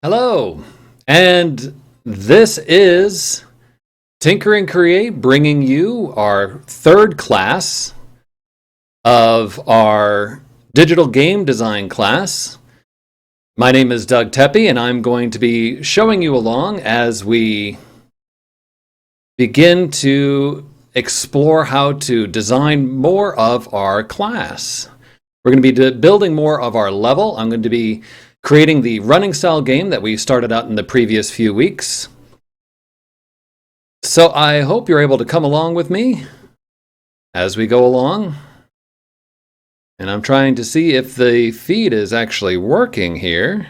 Hello, and this is Tinker and Create bringing you our third class of our digital game design class. My name is Doug Tepe, and I'm going to be showing you along as we begin to explore how to design more of our class. We're going to be building more of our level. I'm going to be creating the running style game that we started out in the previous few weeks. So I hope you're able to come along with me as we go along. And I'm trying to see if the feed is actually working here.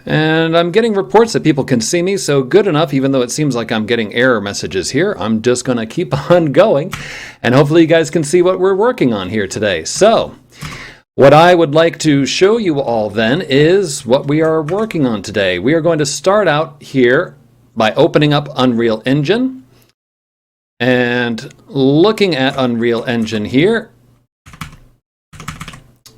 And I'm getting reports that people can see me, so good enough, even though it seems like I'm getting error messages here. I'm just going to keep on going, and hopefully you guys can see what we're working on here today. So, what I would like to show you all then is what we are working on today. We are going to start out here by opening up Unreal Engine and looking at Unreal Engine here.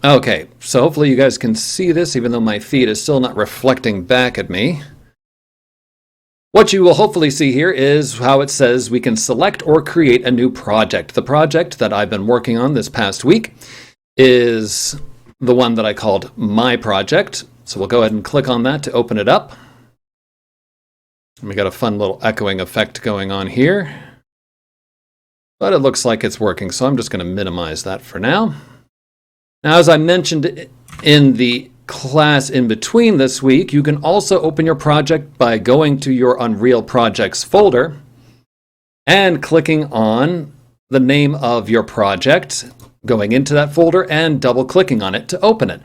Okay, so hopefully you guys can see this, even though my feed is still not reflecting back at me. What you will hopefully see here is how it says we can select or create a new project. The project that I've been working on this past week is the one that I called My Project. So we'll go ahead and click on that to open it up. And we got a fun little echoing effect going on here. But it looks like it's working, so I'm just going to minimize that for now. Now, as I mentioned in the class in between this week, you can also open your project by going to your Unreal Projects folder and clicking on the name of your project, going into that folder and double-clicking on it to open it.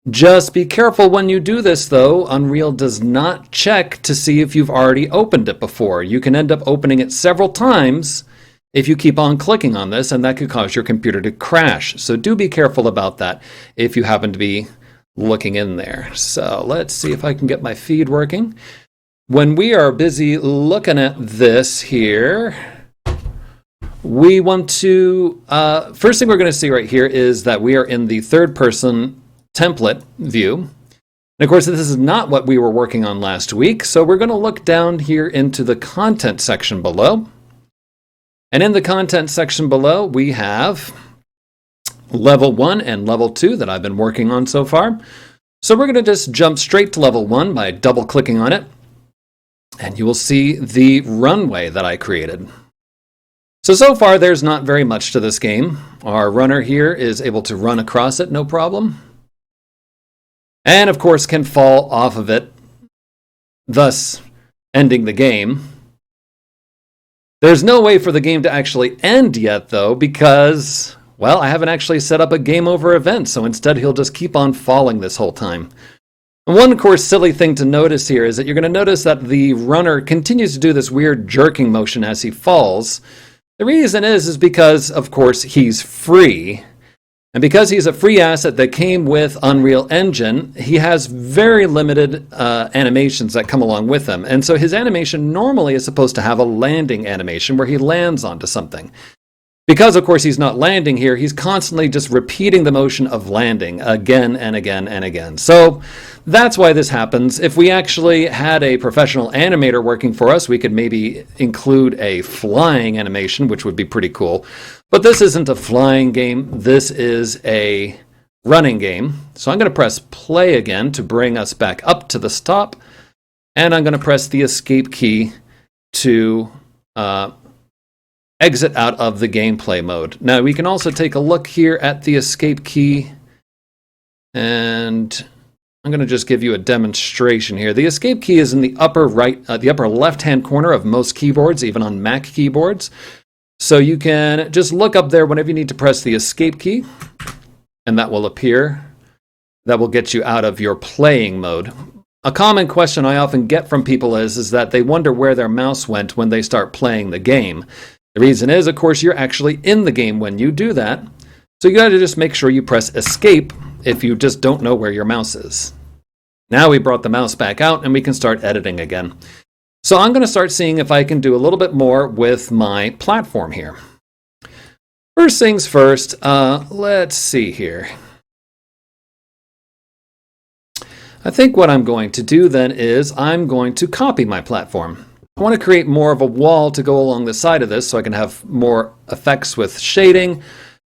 Just be careful when you do this, though. Unreal does not check to see if you've already opened it before. You can end up opening it several times if you keep on clicking on this, and that could cause your computer to crash. So do be careful about that if you happen to be looking in there. So let's see if I can get my feed working. When we are busy looking at this here, we want to, first thing we're going to see right here is that we are in the third person template view. And of course, this is not what we were working on last week. So we're going to look down here into the content section below. And in the content section below, we have level 1 and level 2 that I've been working on so far. So we're going to just jump straight to level 1 by double-clicking on it. And you will see the runway that I created. So far, there's not very much to this game. Our runner here is able to run across it, no problem. And of course, can fall off of it, thus ending the game. There's no way for the game to actually end yet, though, because, well, I haven't actually set up a game over event, so instead he'll just keep on falling this whole time. And one, of course, silly thing to notice here is that you're going to notice that the runner continues to do this weird jerking motion as he falls. The reason is because, of course, he's free. And because he's a free asset that came with Unreal Engine, he has very limited animations that come along with him. And so his animation normally is supposed to have a landing animation where he lands onto something. Because, of course, he's not landing here, he's constantly just repeating the motion of landing again and again and again. So that's why this happens. If we actually had a professional animator working for us, we could maybe include a flying animation, which would be pretty cool. But this isn't a flying game. This is a running game. So I'm going to press play again to bring us back up to the stop. And I'm going to press the escape key to exit out of the gameplay mode. Now we can also take a look here at the escape key, and I'm going to just give you a demonstration here. The escape key is in the upper right, the upper left-hand corner of most keyboards, even on Mac keyboards. So you can just look up there whenever you need to press the escape key, and that will appear. That will get you out of your playing mode. A common question I often get from people is that they wonder where their mouse went when they start playing the game. The reason is, of course, you're actually in the game when you do that. So you got to just make sure you press escape if you just don't know where your mouse is. Now we brought the mouse back out and we can start editing again. So I'm going to start seeing if I can do a little bit more with my platform here. First things first, let's see here. I think what I'm going to do then is I'm going to copy my platform. I want to create more of a wall to go along the side of this so I can have more effects with shading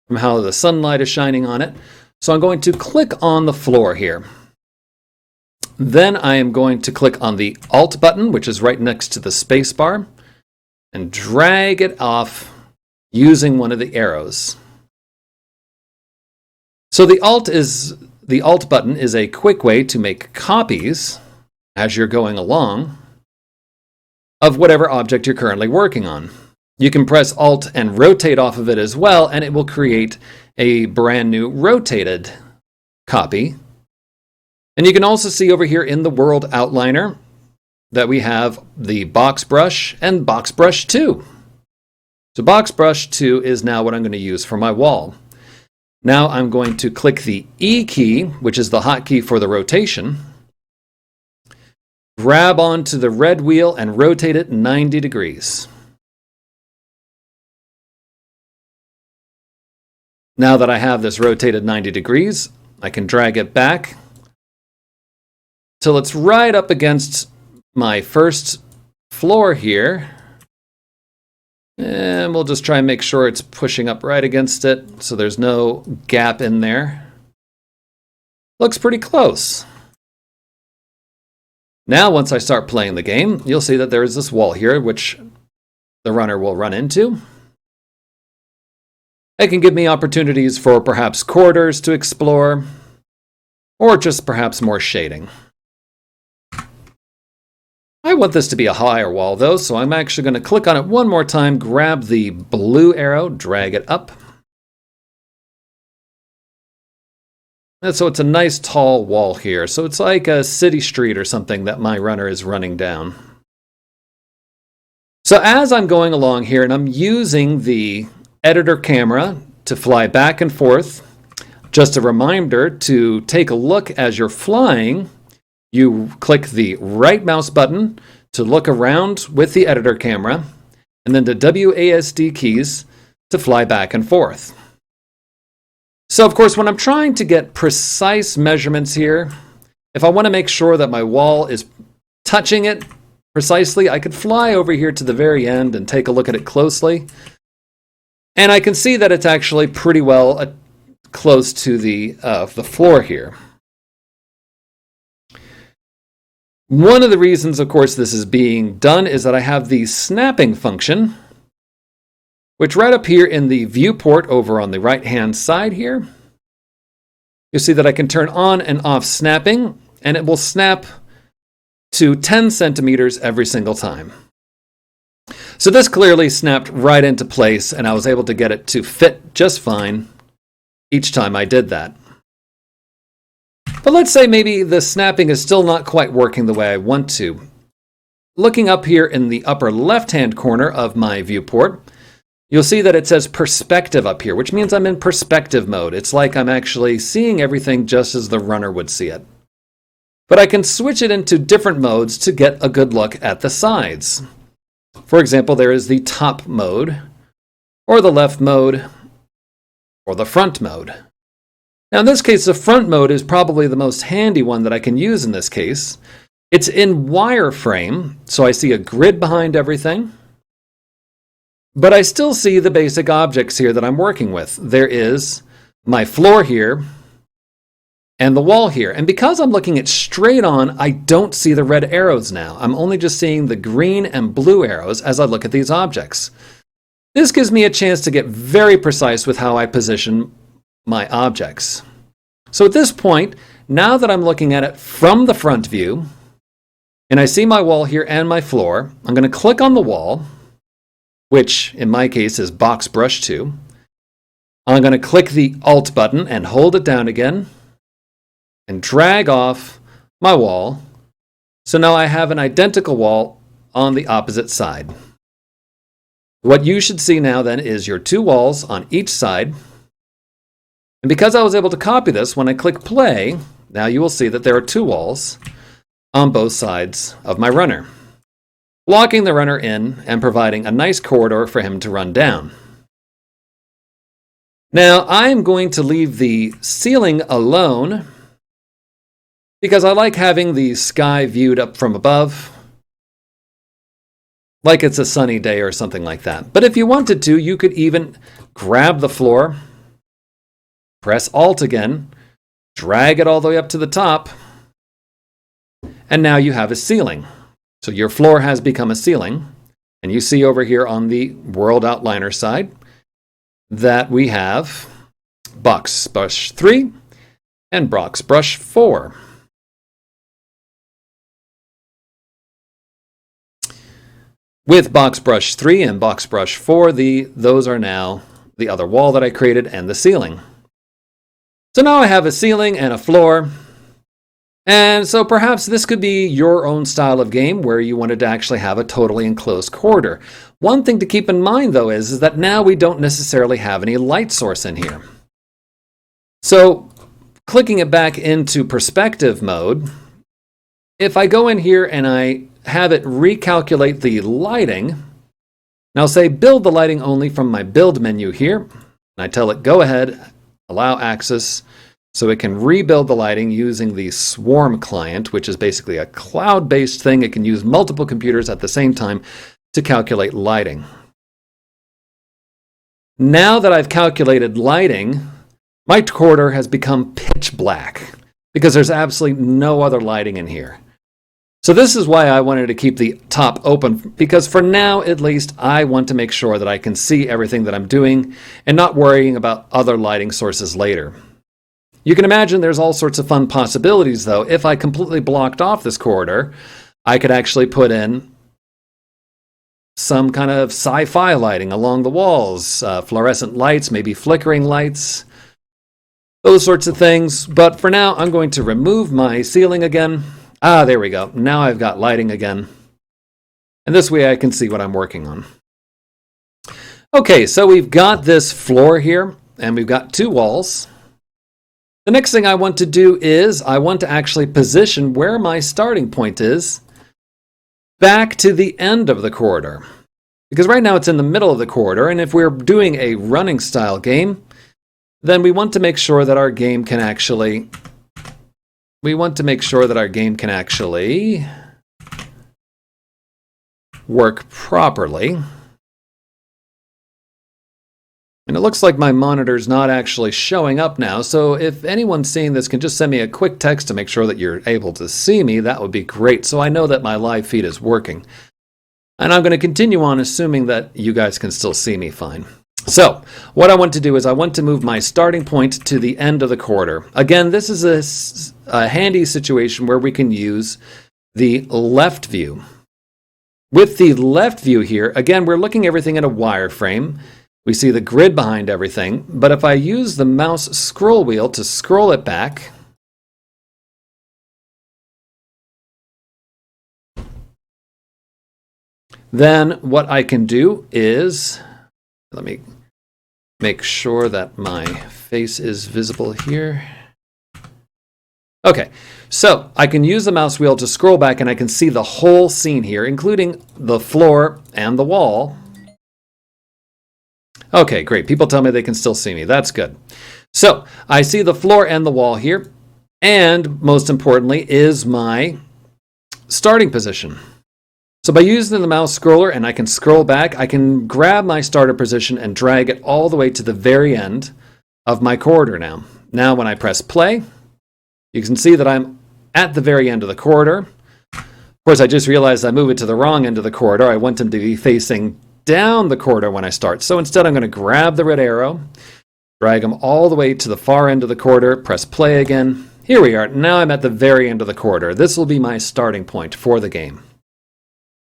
from how the sunlight is shining on it. So I'm going to click on the floor here. Then I am going to click on the Alt button, which is right next to the space bar, and drag it off using one of the arrows. So the Alt button is a quick way to make copies as you're going along of whatever object you're currently working on. You can press Alt and rotate off of it as well, and it will create a brand new rotated copy. And you can also see over here in the World Outliner that we have the Box Brush and Box Brush 2. So Box Brush 2 is now what I'm going to use for my wall. Now I'm going to click the E key, which is the hotkey for the rotation, grab onto the red wheel and rotate it 90 degrees. Now that I have this rotated 90 degrees, I can drag it back till it's right up against my first floor here. And we'll just try and make sure it's pushing up right against it so there's no gap in there. Looks pretty close. Now, once I start playing the game, you'll see that there is this wall here which the runner will run into. It can give me opportunities for perhaps corridors to explore, or just perhaps more shading. I want this to be a higher wall though, so I'm actually going to click on it one more time, grab the blue arrow, drag it up. And so it's a nice tall wall here. So it's like a city street or something that my runner is running down. So as I'm going along here and I'm using the editor camera to fly back and forth, just a reminder to take a look as you're flying. You click the right mouse button to look around with the editor camera, and then the WASD keys to fly back and forth. So of course, when I'm trying to get precise measurements here, if I want to make sure that my wall is touching it precisely, I could fly over here to the very end and take a look at it closely. And I can see that it's actually pretty well close to the floor here. One of the reasons, of course, this is being done is that I have the snapping function, which right up here in the viewport over on the right-hand side here, you'll see that I can turn on and off snapping, and it will snap to 10 centimeters every single time. So this clearly snapped right into place, and I was able to get it to fit just fine each time I did that. But let's say maybe the snapping is still not quite working the way I want to. Looking up here in the upper left-hand corner of my viewport, you'll see that it says perspective up here, which means I'm in perspective mode. It's like I'm actually seeing everything just as the runner would see it. But I can switch it into different modes to get a good look at the sides. For example, there is the top mode, or the left mode, or the front mode. Now in this case, the front mode is probably the most handy one that I can use in this case. It's in wireframe, so I see a grid behind everything. But I still see the basic objects here that I'm working with. There is my floor here, and the wall here. And because I'm looking at straight on, I don't see the red arrows now. I'm only just seeing the green and blue arrows as I look at these objects. This gives me a chance to get very precise with how I position my objects. So at this point, now that I'm looking at it from the front view, and I see my wall here and my floor, I'm going to click on the wall, which in my case is Box Brush 2. I'm going to click the Alt button and hold it down again, and drag off my wall. So now I have an identical wall on the opposite side. What you should see now then is your two walls on each side. And because I was able to copy this, when I click play, now you will see that there are two walls on both sides of my runner, locking the runner in and providing a nice corridor for him to run down. Now, I'm going to leave the ceiling alone because I like having the sky viewed up from above, like it's a sunny day or something like that. But if you wanted to, you could even grab the floor, press Alt again, drag it all the way up to the top, and now you have a ceiling. So your floor has become a ceiling, and you see over here on the World Outliner side that we have Box Brush 3 and Box Brush 4. With Box Brush 3 and Box Brush 4, those are now the other wall that I created and the ceiling. So now I have a ceiling and a floor. And so perhaps this could be your own style of game where you wanted to actually have a totally enclosed corridor. One thing to keep in mind, though, is that now we don't necessarily have any light source in here. So clicking it back into perspective mode, if I go in here and I have it recalculate the lighting, and I'll say build the lighting only from my build menu here, and I tell it go ahead, allow access, so it can rebuild the lighting using the Swarm client, which is basically a cloud-based thing. It can use multiple computers at the same time to calculate lighting. Now that I've calculated lighting, my corridor has become pitch black because there's absolutely no other lighting in here. So this is why I wanted to keep the top open, because for now, at least, I want to make sure that I can see everything that I'm doing and not worrying about other lighting sources later. You can imagine there's all sorts of fun possibilities, though. If I completely blocked off this corridor, I could actually put in some kind of sci-fi lighting along the walls, fluorescent lights, maybe flickering lights, those sorts of things. But for now, I'm going to remove my ceiling again. Ah, there we go. Now I've got lighting again. And this way I can see what I'm working on. Okay, so we've got this floor here, and we've got two walls. The next thing I want to do is I want to actually position where my starting point is back to the end of the corridor. Because right now it's in the middle of the corridor, and if we're doing a running style game, then we want to make sure that our game can actually work properly. And it looks like my monitor's not actually showing up now, so if anyone's seeing this can just send me a quick text to make sure that you're able to see me, that would be great, so I know that my live feed is working. And I'm going to continue on assuming that you guys can still see me fine. So, what I want to do is I want to move my starting point to the end of the corridor. Again, this is a handy situation where we can use the left view. With the left view here, again, we're looking at everything in a wireframe. We see the grid behind everything, but if I use the mouse scroll wheel to scroll it back, then what I can do is, let me make sure that my face is visible here. Okay, so I can use the mouse wheel to scroll back and I can see the whole scene here, including the floor and the wall. Okay, great. People tell me they can still see me. That's good. So I see the floor and the wall here, and most importantly is my starting position. So by using the mouse scroller and I can scroll back, I can grab my starter position and drag it all the way to the very end of my corridor now. Now when I press play, you can see that I'm at the very end of the corridor. Of course, I just realized I moved it to the wrong end of the corridor. I want them to be facing down the corridor when I start. So instead I'm going to grab the red arrow, drag them all the way to the far end of the corridor, press play again. Here we are. Now I'm at the very end of the corridor. This will be my starting point for the game.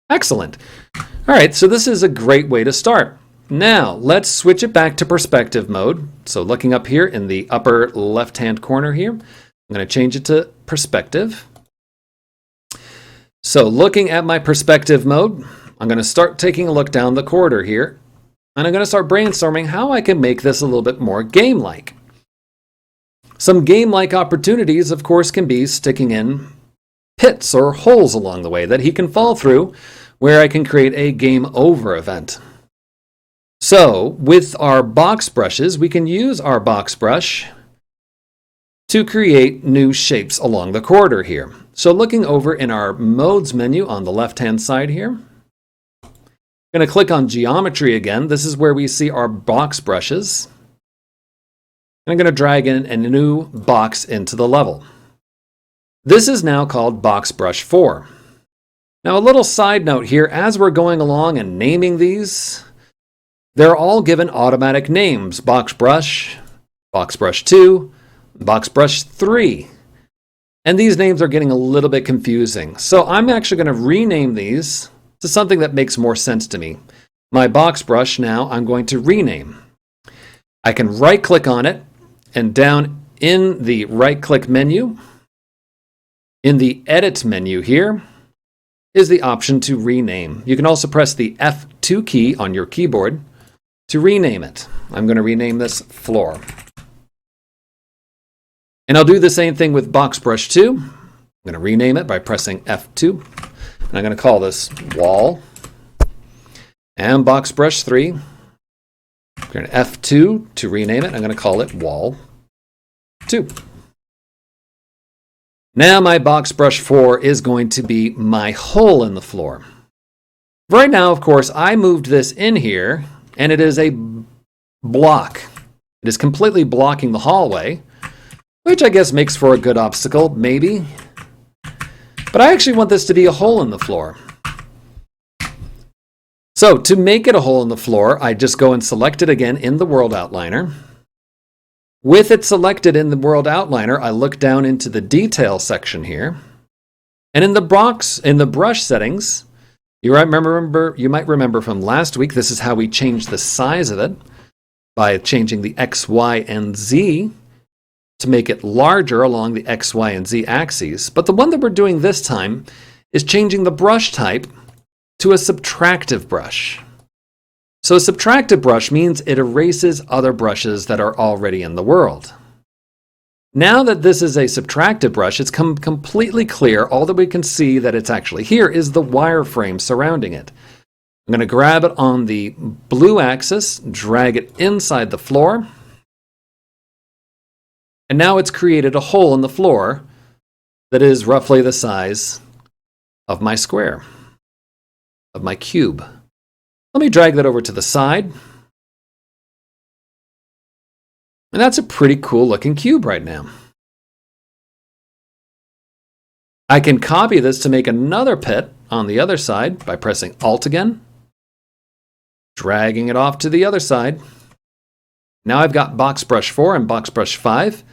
Excellent. All right, so this is a great way to start. Now, let's switch it back to perspective mode. So looking up here in the upper left-hand corner here, I'm going to change it to perspective. So looking at my perspective mode, I'm going to start taking a look down the corridor here, and I'm going to start brainstorming how I can make this a little bit more game-like. Some game-like opportunities, of course, can be sticking in pits or holes along the way that he can fall through, where I can create a game over event. So with our box brushes, we can use our box brush to create new shapes along the corridor here. So looking over in our modes menu on the left-hand side here, I'm going to click on geometry again. This is where we see our box brushes. And I'm going to drag in a new box into the level. This is now called Box Brush 4. Now a little side note here, as we're going along and naming these, they're all given automatic names. Box Brush 2, Box Brush 3. And these names are getting a little bit confusing. So I'm actually going to rename these to something that makes more sense to me. My box brush now I'm going to rename. I can right click on it, and down in the right click menu, in the edit menu here, is the option to rename. You can also press the F2 key on your keyboard to rename it. I'm going to rename this Floor. And I'll do the same thing with Box Brush 2. I'm going to rename it by pressing F2. And I'm going to call this Wall. And Box Brush 3. I'm going to F2 to rename it. I'm going to call it Wall 2. Now my Box Brush 4 is going to be my hole in the floor. Right now, of course, I moved this in here, and it is a block. It is completely blocking the hallway, which I guess makes for a good obstacle, maybe. But I actually want this to be a hole in the floor. So to make it a hole in the floor, I just go and select it again in the World Outliner. With it selected in the World Outliner, I look down into the Detail section here. And in the brush settings, you might remember from last week, this is how we changed the size of it by changing the X, Y, and Z to make it larger along the X, Y, and Z axes. But the one that we're doing this time is changing the brush type to a subtractive brush. So a subtractive brush means it erases other brushes that are already in the world. Now that this is a subtractive brush, it's completely clear. All that we can see that it's actually here is the wireframe surrounding it. I'm going to grab it on the blue axis, drag it inside the floor, and now it's created a hole in the floor that is roughly the size of my square, of my cube. Let me drag that over to the side. And that's a pretty cool looking cube right now. I can copy this to make another pit on the other side by pressing Alt again, dragging it off to the other side. Now I've got Box Brush 4 and Box Brush 5,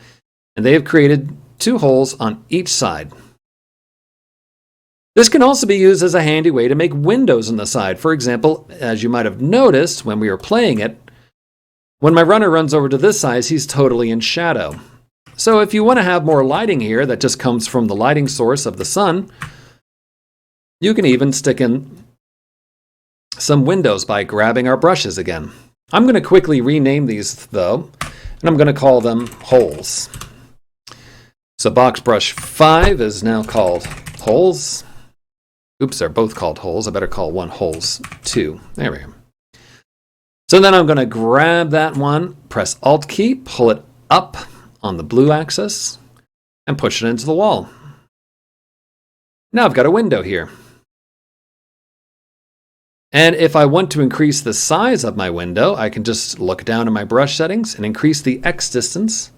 and they have created 2 holes on each side. This can also be used as a handy way to make windows on the side. For example, as you might have noticed when we were playing it, when my runner runs over to this side, he's totally in shadow. So if you want to have more lighting here that just comes from the lighting source of the sun, you can even stick in some windows by grabbing our brushes again. I'm going to quickly rename these though, and I'm going to call them holes. So Box Brush 5 is now called holes. Oops, they're both called holes. I better call one holes 2. There we go. So then I'm going to grab that one, press Alt key, pull it up on the blue axis, and push it into the wall. Now I've got a window here. And if I want to increase the size of my window, I can just look down in my brush settings and increase the X distance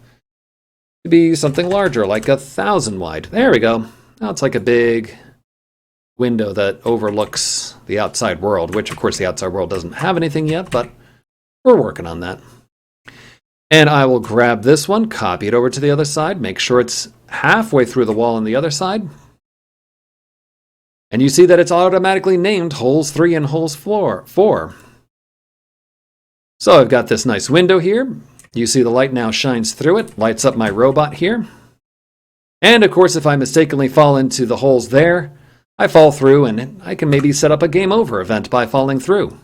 to be something larger, like 1,000 wide. There we go. Now it's like a big window that overlooks the outside world, which of course the outside world doesn't have anything yet, but we're working on that. And I will grab this one, copy it over to the other side, make sure it's halfway through the wall on the other side. And you see that it's automatically named holes 3 and holes 4. So I've got this nice window here. You see the light now shines through it, lights up my robot here. And of course, if I mistakenly fall into the holes there, I fall through and I can maybe set up a game over event by falling through.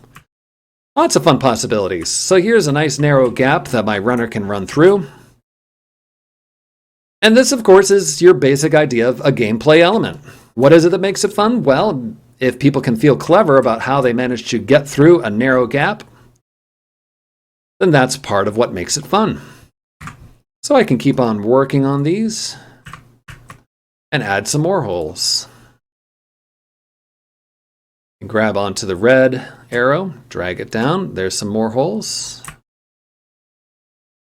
Lots of fun possibilities. So here's a nice narrow gap that my runner can run through. And this, of course, is your basic idea of a gameplay element. What is it that makes it fun? Well, if people can feel clever about how they manage to get through a narrow gap, then that's part of what makes it fun. So I can keep on working on these and add some more holes. Grab onto the red arrow, drag it down. There's some more holes.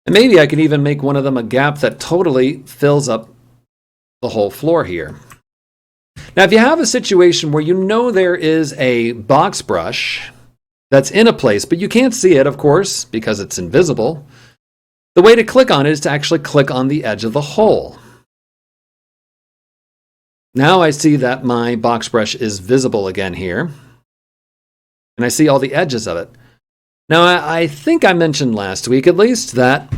And maybe I can even make one of them a gap that totally fills up the whole floor here. Now, if you have a situation where you know there is a box brush that's in a place, but you can't see it, of course, because it's invisible, the way to click on it is to actually click on the edge of the hole. Now I see that my box brush is visible again here, and I see all the edges of it. Now, I think I mentioned last week, at least, that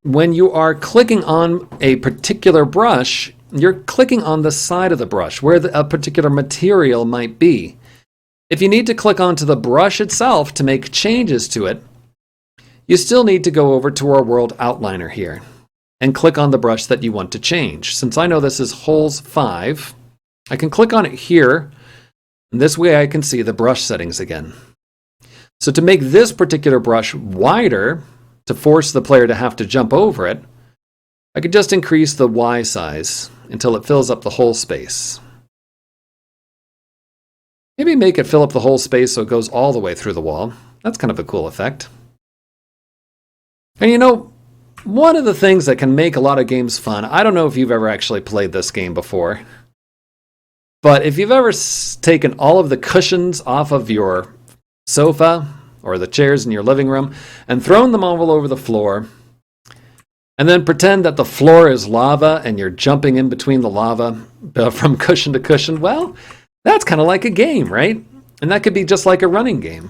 when you are clicking on a particular brush, you're clicking on the side of the brush, where a particular material might be. If you need to click onto the brush itself to make changes to it, you still need to go over to our world outliner here and click on the brush that you want to change. Since I know this is holes 5, I can click on it here, and this way I can see the brush settings again. So to make this particular brush wider, to force the player to have to jump over it, I could just increase the Y size until it fills up the whole space. Maybe make it fill up the whole space so it goes all the way through the wall. That's kind of a cool effect. And you know, one of the things that can make a lot of games fun, I don't know if you've ever actually played this game before, but if you've ever taken all of the cushions off of your sofa or the chairs in your living room and thrown them all over the floor, and then pretend that the floor is lava and you're jumping in between the lava from cushion to cushion, well, that's kind of like a game, right? And that could be just like a running game.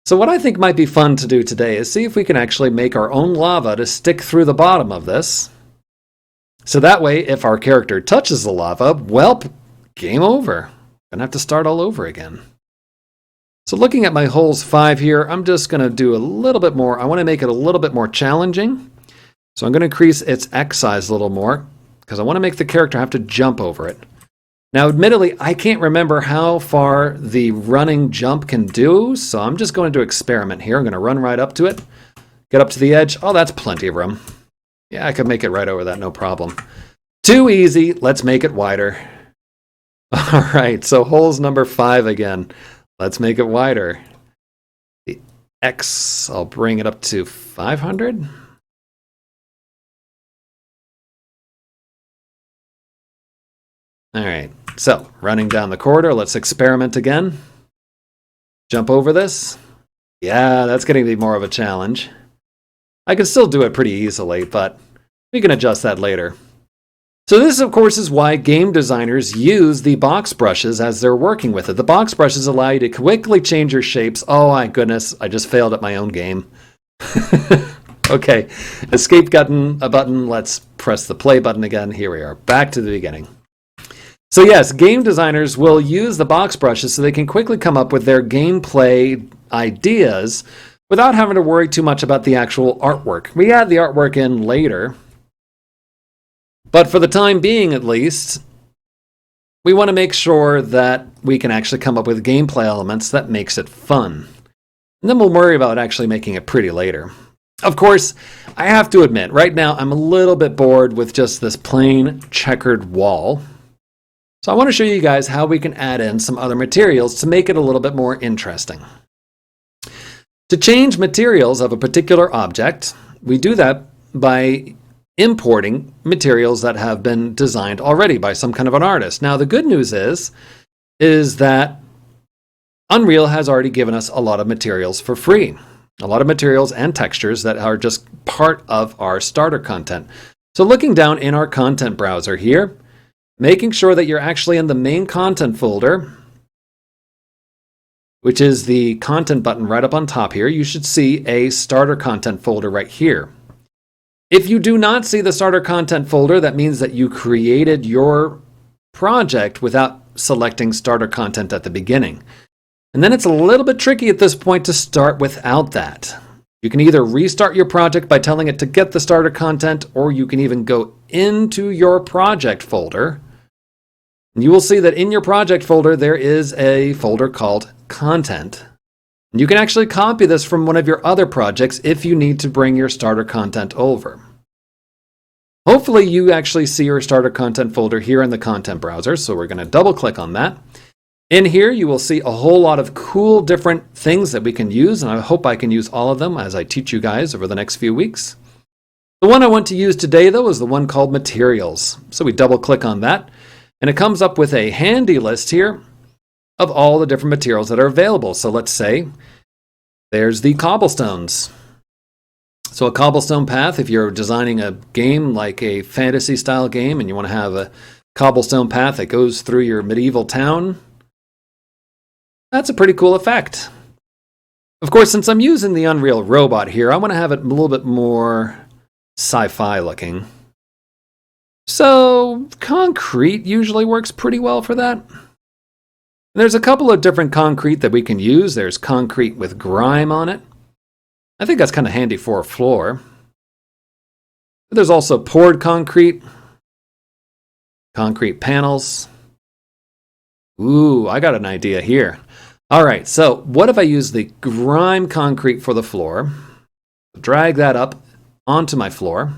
So what I think might be fun to do today is see if we can actually make our own lava to stick through the bottom of this. So that way, if our character touches the lava, well, game over. Gonna have to start all over again. So looking at my holes 5 here, I'm just gonna do a little bit more. I want to make it a little bit more challenging. So I'm going to increase its X size a little more because I want to make the character have to jump over it. Now, admittedly, I can't remember how far the running jump can do, so I'm just going to experiment here. I'm going to run right up to it, get up to the edge. Oh, that's plenty of room. Yeah, I could make it right over that, no problem. Too easy. Let's make it wider. All right, so holes number 5 again. Let's make it wider. The X, I'll bring it up to 500. All right, so running down the corridor, let's experiment again. Jump over this. Yeah, that's going to be more of a challenge. I can still do it pretty easily, but we can adjust that later. So this, of course, is why game designers use the box brushes as they're working with it. The box brushes allow you to quickly change your shapes. Oh my goodness, I just failed at my own game. Okay, escape button, let's press the play button again. Here we are, back to the beginning. So yes, game designers will use the box brushes so they can quickly come up with their gameplay ideas without having to worry too much about the actual artwork. We add the artwork in later, but for the time being at least, we want to make sure that we can actually come up with gameplay elements that makes it fun. And then we'll worry about actually making it pretty later. Of course, I have to admit, right now I'm a little bit bored with just this plain checkered wall. So I want to show you guys how we can add in some other materials to make it a little bit more interesting. To change materials of a particular object, we do that by importing materials that have been designed already by some kind of an artist. Now, the good news is that Unreal has already given us a lot of materials for free. A lot of materials and textures that are just part of our starter content. So looking down in our content browser here, making sure that you're actually in the main content folder, which is the content button right up on top here, you should see a starter content folder right here. If you do not see the starter content folder, that means that you created your project without selecting starter content at the beginning. And then it's a little bit tricky at this point to start without that. You can either restart your project by telling it to get the starter content, or you can even go into your project folder. And you will see that in your project folder, there is a folder called Content. You can actually copy this from one of your other projects if you need to bring your starter content over. Hopefully you actually see your starter content folder here in the content browser, so we're going to double click on that. In here you will see a whole lot of cool different things that we can use, and I hope I can use all of them as I teach you guys over the next few weeks. The one I want to use today though is the one called Materials. So we double click on that, and it comes up with a handy list here of all the different materials that are available. So let's say there's the cobblestones. So a cobblestone path, if you're designing a game like a fantasy style game and you want to have a cobblestone path that goes through your medieval town, that's a pretty cool effect. Of course, since I'm using the Unreal Robot here, I want to have it a little bit more sci-fi looking. So concrete usually works pretty well for that. There's a couple of different concrete that we can use. There's concrete with grime on it. I think that's kind of handy for a floor. There's also poured concrete, concrete panels. Ooh, I got an idea here. All right, so what if I use the grime concrete for the floor, drag that up onto my floor.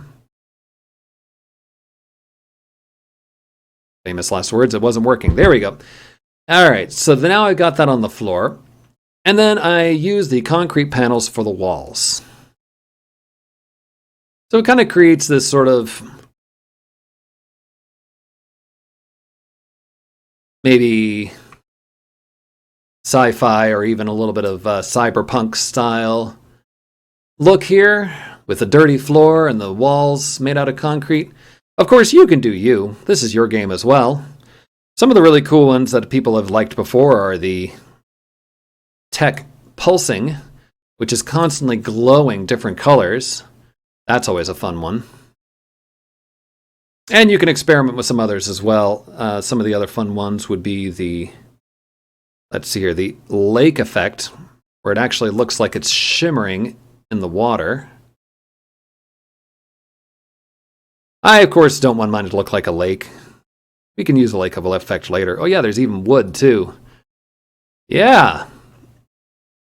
Famous last words, it wasn't working. There we go. All right, so now I got that on the floor. And then I use the concrete panels for the walls. So it kind of creates this sort of maybe sci-fi or even a little bit of cyberpunk style look here with a dirty floor and the walls made out of concrete. Of course, you can do you. This is your game as well. Some of the really cool ones that people have liked before are the tech pulsing, which is constantly glowing different colors. That's always a fun one. And you can experiment with some others as well. Some of the other fun ones would be the, let's see here, the lake effect, where it actually looks like it's shimmering in the water. I, of course, don't want mine to look like a lake. We can use a lake effect later. Oh yeah, there's even wood too. Yeah.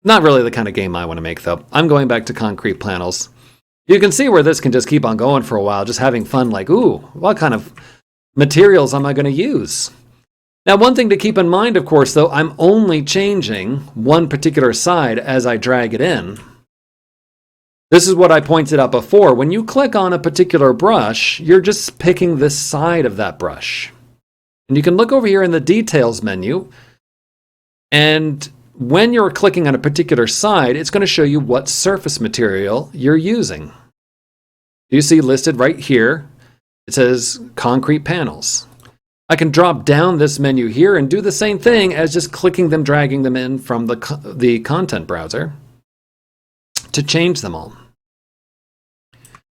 Not really the kind of game I want to make though. I'm going back to concrete panels. You can see where this can just keep on going for a while, just having fun like, ooh, what kind of materials am I going to use? Now, one thing to keep in mind, of course, though, I'm only changing one particular side as I drag it in. This is what I pointed out before. When you click on a particular brush, you're just picking this side of that brush. And you can look over here in the Details menu, and when you're clicking on a particular side, it's going to show you what surface material you're using. You see listed right here, it says concrete panels. I can drop down this menu here and do the same thing as just clicking them, dragging them in from the content browser to change them all.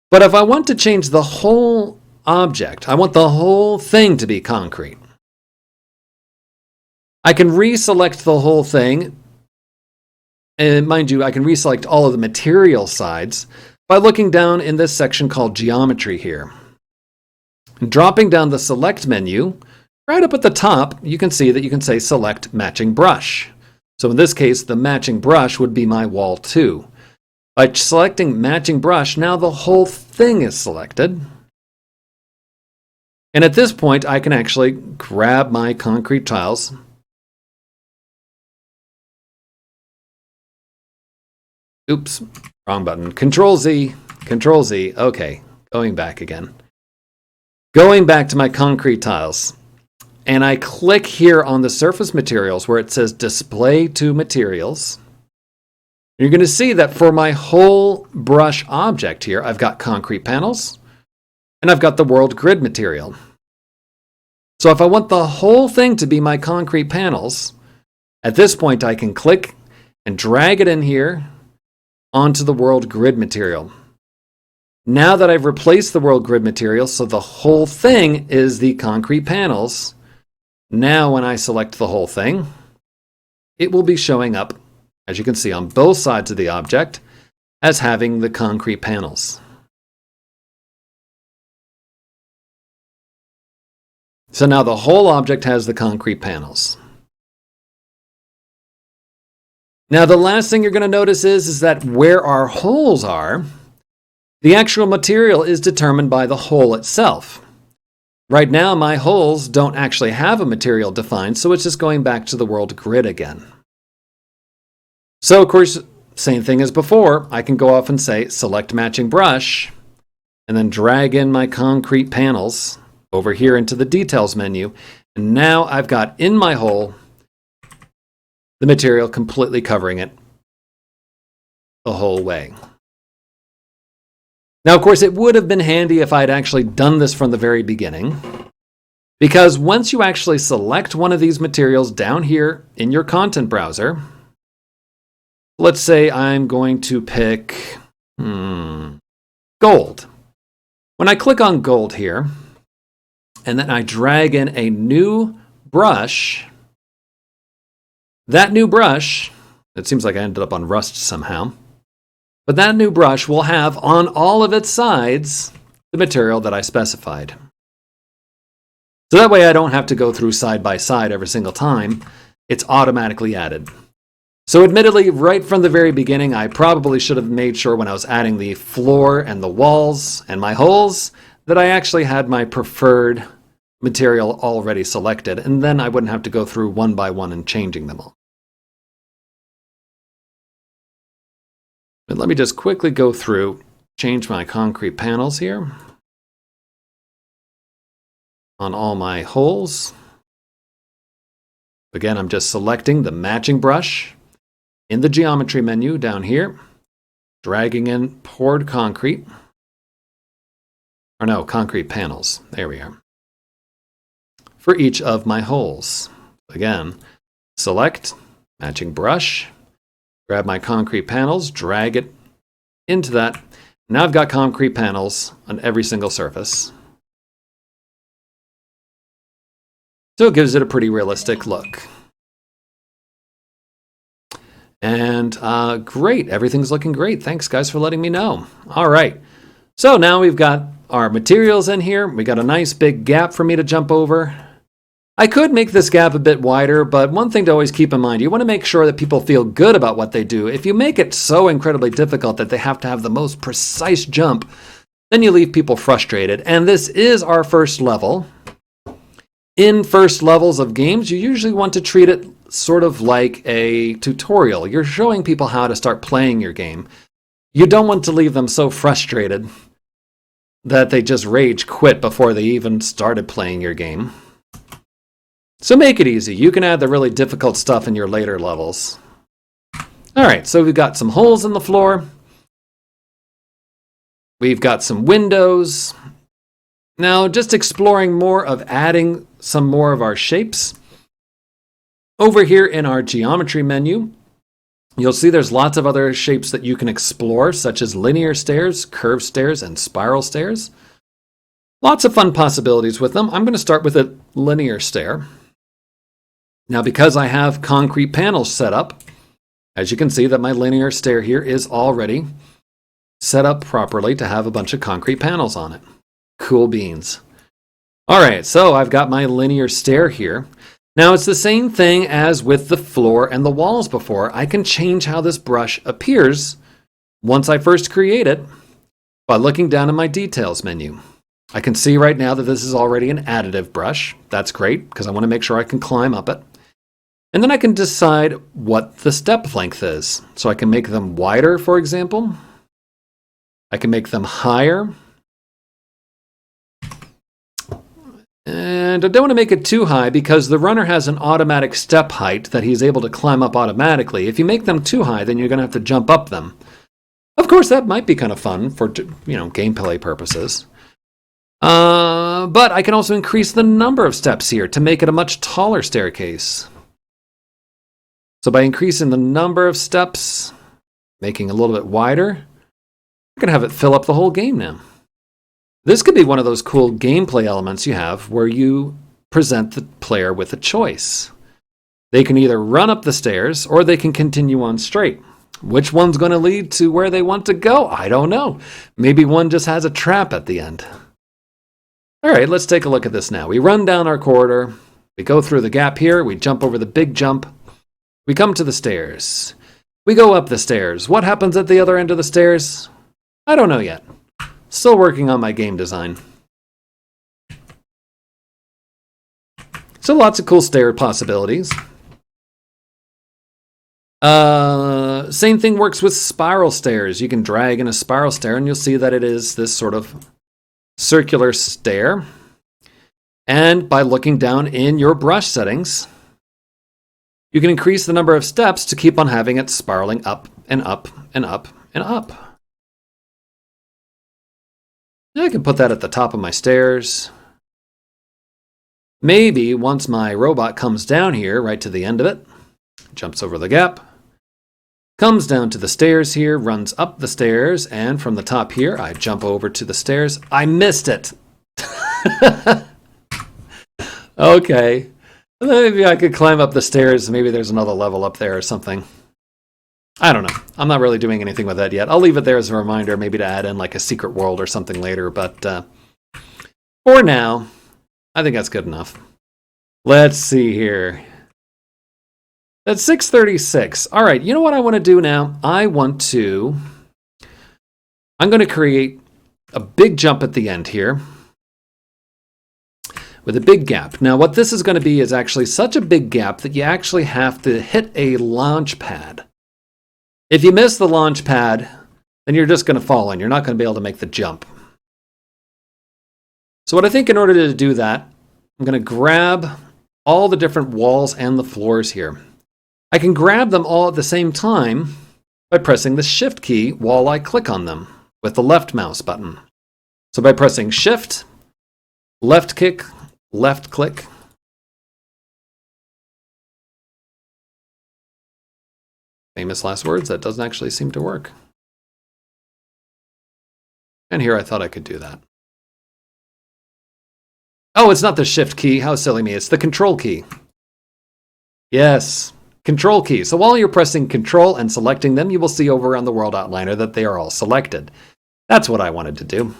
But if I want to change the whole object, I want the whole thing to be concrete, I can reselect the whole thing. And mind you, I can reselect all of the material sides by looking down in this section called Geometry here. And dropping down the Select menu, right up at the top, you can see that you can say Select Matching Brush. So in this case, the matching brush would be my wall 2. By selecting Matching Brush, now the whole thing is selected. And at this point, I can actually grab my concrete tiles. Oops, wrong button. Control Z, Control Z. Okay, going back again. Going back to my concrete tiles. And I click here on the surface materials where it says Display to Materials. You're going to see that for my whole brush object here, I've got concrete panels and I've got the world grid material. So if I want the whole thing to be my concrete panels, at this point I can click and drag it in here onto the world grid material. Now that I've replaced the world grid material so the whole thing is the concrete panels, now when I select the whole thing, it will be showing up, as you can see, on both sides of the object as having the concrete panels. So now the whole object has the concrete panels. Now, the last thing you're going to notice is that where our holes are, the actual material is determined by the hole itself. Right now, my holes don't actually have a material defined, so it's just going back to the world grid again. So, of course, same thing as before, I can go off and say, select matching brush, and then drag in my concrete panels over here into the details menu. And now I've got in my hole the material completely covering it the whole way. Now, of course, it would have been handy if I had actually done this from the very beginning, because once you actually select one of these materials down here in your content browser, let's say I'm going to pick gold. When I click on gold here, and then I drag in a new brush, that new brush, it seems like I ended up on rust somehow, but that new brush will have on all of its sides the material that I specified. So that way I don't have to go through side by side every single time. It's automatically added. So admittedly, right from the very beginning, I probably should have made sure when I was adding the floor and the walls and my holes that I actually had my preferred material already selected, and then I wouldn't have to go through one by one and changing them all. But let me just quickly go through, change my concrete panels here on all my holes. Again, I'm just selecting the matching brush in the geometry menu down here, dragging in poured concrete, or no, concrete panels. There we are. For each of my holes. Again, select matching brush, grab my concrete panels, drag it into that. Now I've got concrete panels on every single surface. So it gives it a pretty realistic look. And great, everything's looking great. Thanks guys for letting me know. All right, so now we've got our materials in here. We got a nice big gap for me to jump over. I could make this gap a bit wider, but one thing to always keep in mind, you want to make sure that people feel good about what they do. If you make it so incredibly difficult that they have to have the most precise jump, then you leave people frustrated. And this is our first level. In first levels of games, you usually want to treat it sort of like a tutorial. You're showing people how to start playing your game. You don't want to leave them so frustrated that they just rage quit before they even started playing your game. So make it easy. You can add the really difficult stuff in your later levels. All right, so we've got some holes in the floor. We've got some windows. Now, just exploring more of adding some more of our shapes. Over here in our geometry menu, you'll see there's lots of other shapes that you can explore, such as linear stairs, curved stairs, and spiral stairs. Lots of fun possibilities with them. I'm going to start with a linear stair. Now, because I have concrete panels set up, as you can see that my linear stair here is already set up properly to have a bunch of concrete panels on it. Cool beans. All right, so I've got my linear stair here. Now, it's the same thing as with the floor and the walls before. I can change how this brush appears once I first create it by looking down in my details menu. I can see right now that this is already an additive brush. That's great because I want to make sure I can climb up it. And then I can decide what the step length is. So I can make them wider, for example. I can make them higher. And I don't want to make it too high because the runner has an automatic step height that he's able to climb up automatically. If you make them too high, then you're going to have to jump up them. Of course, that might be kind of fun for, gameplay purposes. But I can also increase the number of steps here to make it a much taller staircase. So by increasing the number of steps, making it a little bit wider, I'm going to have it fill up the whole game now. This could be one of those cool gameplay elements you have where you present the player with a choice. They can either run up the stairs or they can continue on straight. Which one's going to lead to where they want to go? I don't know. Maybe one just has a trap at the end. All right, let's take a look at this now. We run down our corridor. We go through the gap here. We jump over the big jump. We come to the stairs. We go up the stairs. What happens at the other end of the stairs? I don't know yet. Still working on my game design. So lots of cool stair possibilities. Same thing works with spiral stairs. You can drag in a spiral stair and you'll see that it is this sort of circular stair. And by looking down in your brush settings, you can increase the number of steps to keep on having it spiraling up and up and up and up. I can put that at the top of my stairs. Maybe once my robot comes down here, right to the end of it, jumps over the gap, comes down to the stairs here, runs up the stairs, and from the top here, I jump over to the stairs. I missed it! Okay. Maybe I could climb up the stairs. Maybe there's another level up there or something. I don't know. I'm not really doing anything with that yet. I'll leave it there as a reminder, maybe to add in like a secret world or something later. But for now, I think that's good enough. Let's see here. That's 6:36. All right, you know what I want to do now? I'm going to create a big jump at the end here with a big gap. Now what this is going to be is actually such a big gap that you actually have to hit a launch pad. If you miss the launch pad, then you're just going to fall and you're not going to be able to make the jump. So what I think in order to do that, I'm going to grab all the different walls and the floors here. I can grab them all at the same time by pressing the Shift key while I click on them with the left mouse button. So by pressing Shift, left click, left click. Famous last words, that doesn't actually seem to work. And here I thought I could do that. Oh, it's not the Shift key. How silly me. It's the Control key. Yes, Control key. So while you're pressing Control and selecting them, you will see over on the World Outliner that they are all selected. That's what I wanted to do.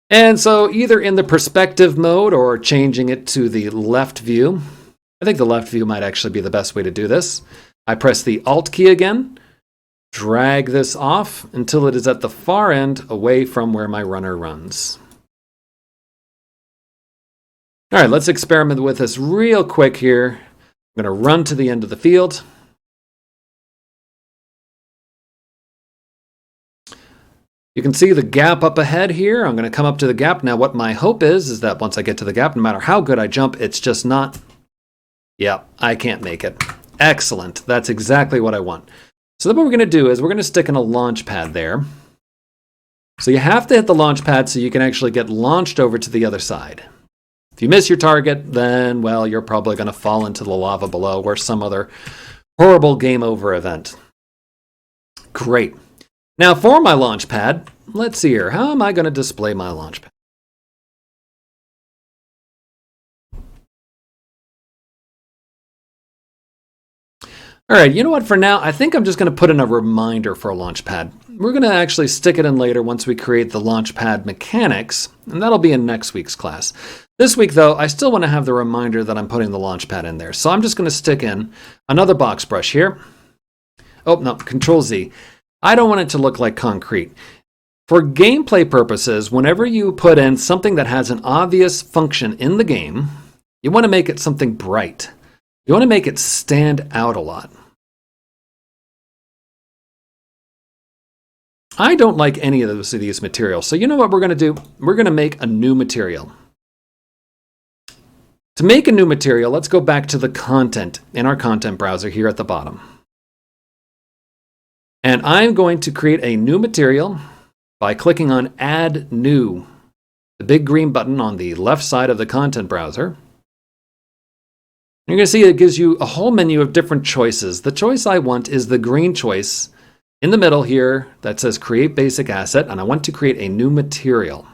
And so either in the perspective mode or changing it to the left view. I think the left view might actually be the best way to do this. I press the Alt key again, drag this off until it is at the far end away from where my runner runs. All right, let's experiment with this real quick here. I'm going to run to the end of the field. You can see the gap up ahead here. I'm going to come up to the gap. Now what my hope is that once I get to the gap, no matter how good I jump, it's just not, yeah, I can't make it. Excellent. That's exactly what I want. So then what we're going to do is we're going to stick in a launch pad there. So you have to hit the launch pad so you can actually get launched over to the other side. If you miss your target, then, well, you're probably going to fall into the lava below or some other horrible game over event. Great. Now for my launch pad, let's see here. How am I going to display my launch pad? All right, you know what? For now, I think I'm just going to put in a reminder for a launch pad. We're going to actually stick it in later once we create the launch pad mechanics, and that'll be in next week's class. This week, though, I still want to have the reminder that I'm putting the launch pad in there. So I'm just going to stick in another box brush here. Oh, no, Control Z. I don't want it to look like concrete. For gameplay purposes, whenever you put in something that has an obvious function in the game, you want to make it something bright. You want to make it stand out a lot. I don't like any of these materials. So you know what we're going to do? We're going to make a new material. To make a new material, let's go back to the content in our content browser here at the bottom. And I'm going to create a new material by clicking on Add New, the big green button on the left side of the content browser. You're going to see it gives you a whole menu of different choices. The choice I want is the green choice in the middle here that says Create Basic Asset, and I want to create a new material.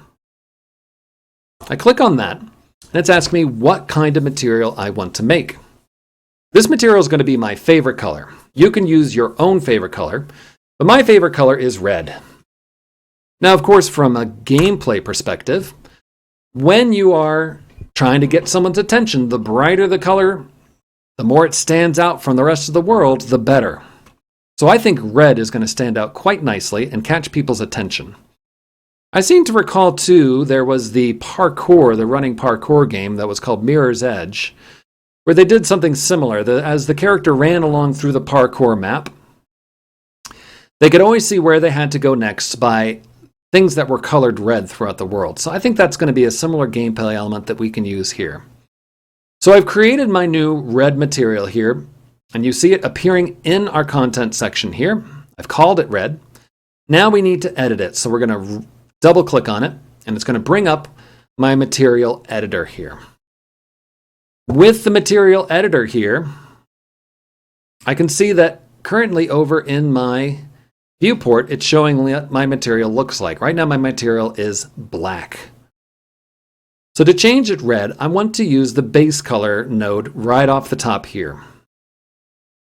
I click on that, and it's asking me what kind of material I want to make. This material is going to be my favorite color. You can use your own favorite color, but my favorite color is red. Now, of course, from a gameplay perspective, when you are trying to get someone's attention, the brighter the color, the more it stands out from the rest of the world, the better. So I think red is going to stand out quite nicely and catch people's attention. I seem to recall, too, there was the running parkour game that was called Mirror's Edge, where they did something similar. As the character ran along through the parkour map, they could always see where they had to go next by things that were colored red throughout the world. So I think that's going to be a similar gameplay element that we can use here. So I've created my new red material here, and you see it appearing in our content section here. I've called it red. Now we need to edit it. So we're going to double click on it, and it's going to bring up my material editor here. With the material editor here, I can see that currently over in my viewport, it's showing what my material looks like. Right now my material is black. So to change it red, I want to use the base color node right off the top here.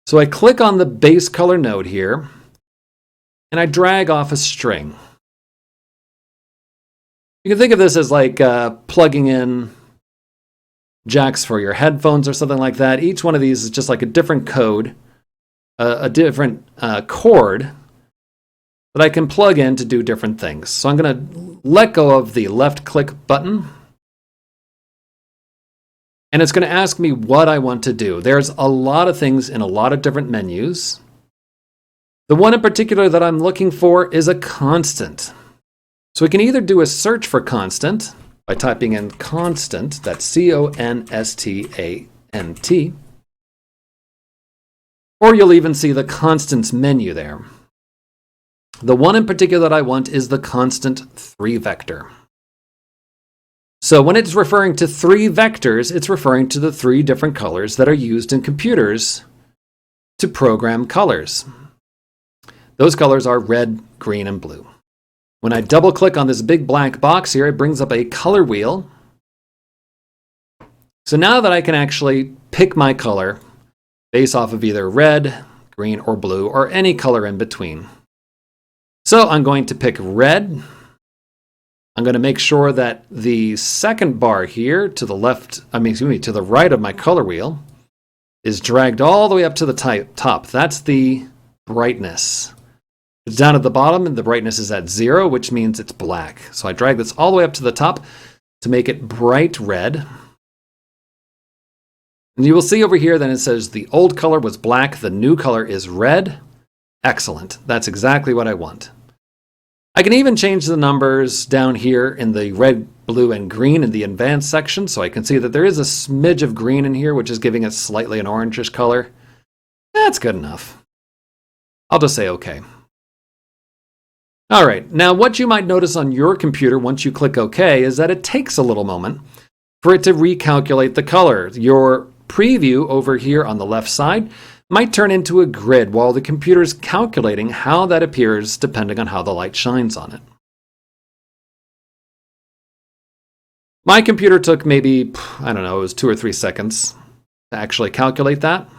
So I click on the base color node here, and I drag off a string. You can think of this as like plugging in jacks for your headphones or something like that. Each one of these is just like a different code, a different cord that I can plug in to do different things. So I'm going to let go of the left click button, and it's going to ask me what I want to do. There's a lot of things in a lot of different menus. The one in particular that I'm looking for is a constant. So we can either do a search for constant by typing in constant, that's C-O-N-S-T-A-N-T, or you'll even see the constants menu there. The one in particular that I want is the constant 3 vector. So when it's referring to 3 vectors, it's referring to the 3 different colors that are used in computers to program colors. Those colors are red, green, and blue. When I double click on this big black box here, it brings up a color wheel. So now that I can actually pick my color based off of either red, green, or blue, or any color in between. So I'm going to pick red. I'm going to make sure that the second bar here to the to the right of my color wheel is dragged all the way up to the top. That's the brightness. It's down at the bottom and the brightness is at 0, which means it's black. So I drag this all the way up to the top to make it bright red. And you will see over here that it says the old color was black, the new color is red. Excellent. That's exactly what I want. I can even change the numbers down here in the red, blue, and green in the advanced section, so I can see that there is a smidge of green in here, which is giving it slightly an orangish color. That's good enough. I'll just say OK. All right, now what you might notice on your computer once you click OK is that it takes a little moment for it to recalculate the color. Your preview over here on the left side might turn into a grid while the computer is calculating how that appears depending on how the light shines on it. My computer took maybe, I don't know, it was 2 or 3 seconds to actually calculate that.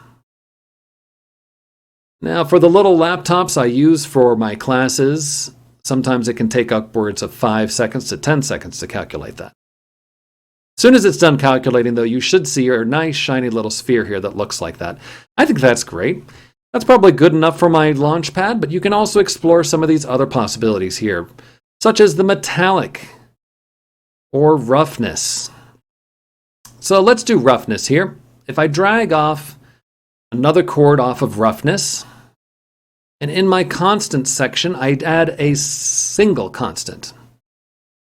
Now for the little laptops I use for my classes, sometimes it can take upwards of 5 seconds to 10 seconds to calculate that. As soon as it's done calculating, though, you should see your nice shiny little sphere here that looks like that. I think that's great. That's probably good enough for my Launchpad, but you can also explore some of these other possibilities here, such as the metallic or roughness. So let's do roughness here. If I drag off another chord off of roughness, and in my constant section, I'd add a single constant.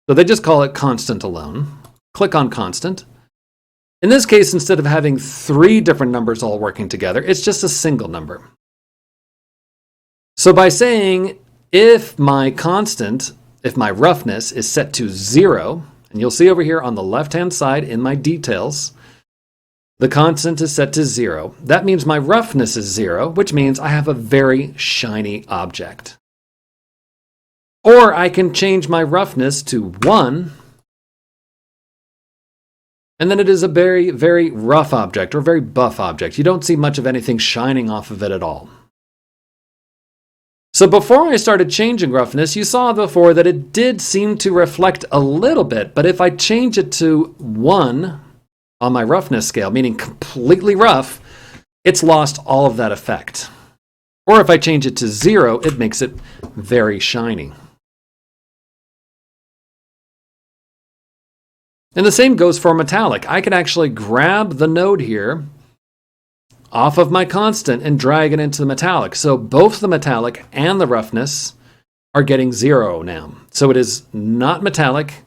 So they just call it constant alone. Click on constant. In this case, instead of having 3 different numbers all working together, it's just a single number. So by saying if my roughness is set to 0, and you'll see over here on the left-hand side in my details, the constant is set to 0. That means my roughness is 0, which means I have a very shiny object. Or I can change my roughness to 1, and then it is a very, very rough object or very buff object. You don't see much of anything shining off of it at all. So before I started changing roughness, you saw before that it did seem to reflect a little bit, but if I change it to 1 on my roughness scale, meaning completely rough, it's lost all of that effect. Or if I change it to 0, it makes it very shiny. And the same goes for metallic. I can actually grab the node here off of my constant and drag it into the metallic. So both the metallic and the roughness are getting 0 now. So it is not metallic,